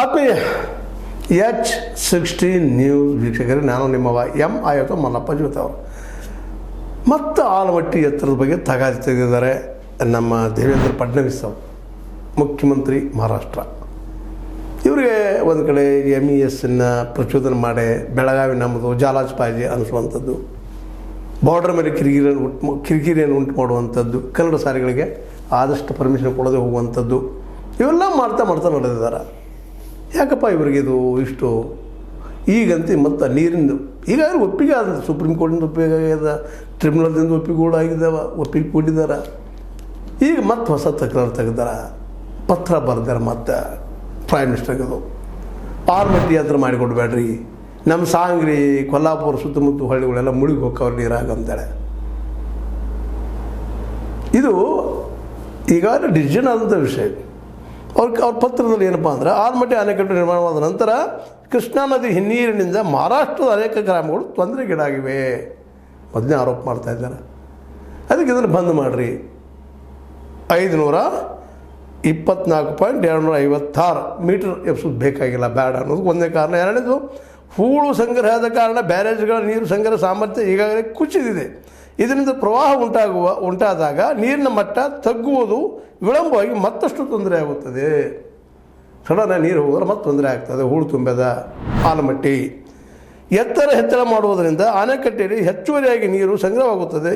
ಆತ್ಮೀಯ H16 news ವೀಕ್ಷಕರೇ, ನಾನು ನಿಮ್ಮವ ಆಯುತ ಮಲ್ಲಪ್ಪ ಜೋತವರು. ಮತ್ತು ಆಲಮಟ್ಟಿ ಎತ್ತರದ ಬಗ್ಗೆ ತಗಾದಿ ತೆಗೆದಿದ್ದಾರೆ ನಮ್ಮ ದೇವೇಂದ್ರ ಫಡ್ನವೀಸ್ ಅವರು, ಮುಖ್ಯಮಂತ್ರಿ ಮಹಾರಾಷ್ಟ್ರ. ಇವರಿಗೆ ಒಂದು ಕಡೆ MES ಪ್ರಚೋದನೆ ಮಾಡಿ ಬೆಳಗಾವಿ ನಮ್ಮದು ಜಾಲಾಜ್ಪಾಜಿ ಅನಿಸುವಂಥದ್ದು, ಬಾರ್ಡರ್ ಮೇಲೆ ಕಿರಿಕಿರಿಯನ್ನು ಉಂಟು ಮಾಡುವಂಥದ್ದು, ಕನ್ನಡ ಸಾರಿಗಳಿಗೆ ಆದಷ್ಟು ಪರ್ಮಿಷನ್ ಕೊಡದೆ ಹೋಗುವಂಥದ್ದು, ಇವೆಲ್ಲ ಮಾಡ್ತಾ ನಡೆದಿದ್ದಾರೆ. ಯಾಕಪ್ಪ ಇವರಿಗೆ ಇದು ಇಷ್ಟು ಈಗಂತ ಮತ್ತು ನೀರಿಂದು ಈಗಾಗಲೇ ಒಪ್ಪಿಗೆ ಆದ, ಸುಪ್ರೀಂ ಕೋರ್ಟಿಂದ ಒಪ್ಪಿಗೆ ಆಗ್ಯದ, ಟ್ರಿಬ್ಯುನಲ್ದಿಂದ ಒಪ್ಪಿಗೆ ಕೂಡ ಆಗಿದ್ದಾವೆ, ಒಪ್ಪಿಗೆ ಕೊಟ್ಟಿದ್ದಾರೆ. ಈಗ ಮತ್ತೆ ಹೊಸ ತಕರಾರು ತೆಗೆದಾರ, ಪತ್ರ ಬರೆದಾರೆ ಮತ್ತು ಪ್ರೈಮ್ ಮಿನಿಸ್ಟರ್ಗೆ. ಅದು ಆಲಮಟ್ಟಿ ಹತ್ರ ಮಾಡಿಕೊಡ್ಬೇಡ್ರಿ, ನಮ್ಮ ಸಾಂಗ್ರಿ ಕೊಲ್ಲಾಪುರ ಸುತ್ತಮುತ್ತ ಹಳ್ಳಿಗಳೆಲ್ಲ ಮುಳುಗಿ ಹೋಗ್ಕವ್ರು ನೀರಾಗ ಅಂತೇಳಿ. ಇದು ಈಗಾಗಲೇ ಡಿಸಿಷನ್ ಆದಂಥ ವಿಷಯ. ಅವ್ರ ಪತ್ರದಲ್ಲಿ ಏನಪ್ಪ ಅಂದರೆ, ಆಲಮಟ್ಟಿ ಅಣೆಕಟ್ಟು ನಿರ್ಮಾಣವಾದ ನಂತರ ಕೃಷ್ಣಾ ನದಿ ಹಿನ್ನೀರಿನಿಂದ ಮಹಾರಾಷ್ಟ್ರದ ಅನೇಕ ಗ್ರಾಮಗಳು ತೊಂದರೆಗೀಡಾಗಿವೆ ಮೊದಲನೇ ಆರೋಪ ಮಾಡ್ತಾ ಇದ್ದಾರೆ. ಅದಕ್ಕೆ ಇದನ್ನು ಬಂದ್ ಮಾಡಿರಿ. 524.256 ಮೀಟರ್ ಎಪ್ಸೋದು ಬೇಕಾಗಿಲ್ಲ, ಬೇಡ ಅನ್ನೋದು ಒಂದೇ ಕಾರಣ. ಎರಡನೇದು, ಹೂಳು ಸಂಗ್ರಹದ ಕಾರಣ ಬ್ಯಾರೇಜ್ಗಳ ನೀರು ಸಂಗ್ರಹ ಸಾಮರ್ಥ್ಯ ಈಗಾಗಲೇ ಕುಸಿದಿದೆ. ಇದರಿಂದ ಪ್ರವಾಹ ಉಂಟಾದಾಗ ನೀರಿನ ಮಟ್ಟ ತಗ್ಗುವುದು ವಿಳಂಬವಾಗಿ ಮತ್ತಷ್ಟು ತೊಂದರೆ ಆಗುತ್ತದೆ. ಸಡನ್ ನೀರು ಹೋದರೆ ಮತ್ತೆ ತೊಂದರೆ ಆಗ್ತದೆ. ಹೂಳು ತುಂಬಿದ ಆಲಮಟ್ಟಿ ಎತ್ತರ ಹೆಚ್ಚಳ ಮಾಡುವುದರಿಂದ ಅಣೆಕಟ್ಟೆಯಲ್ಲಿ ಹೆಚ್ಚುವರಿಯಾಗಿ ನೀರು ಸಂಗ್ರಹವಾಗುತ್ತದೆ.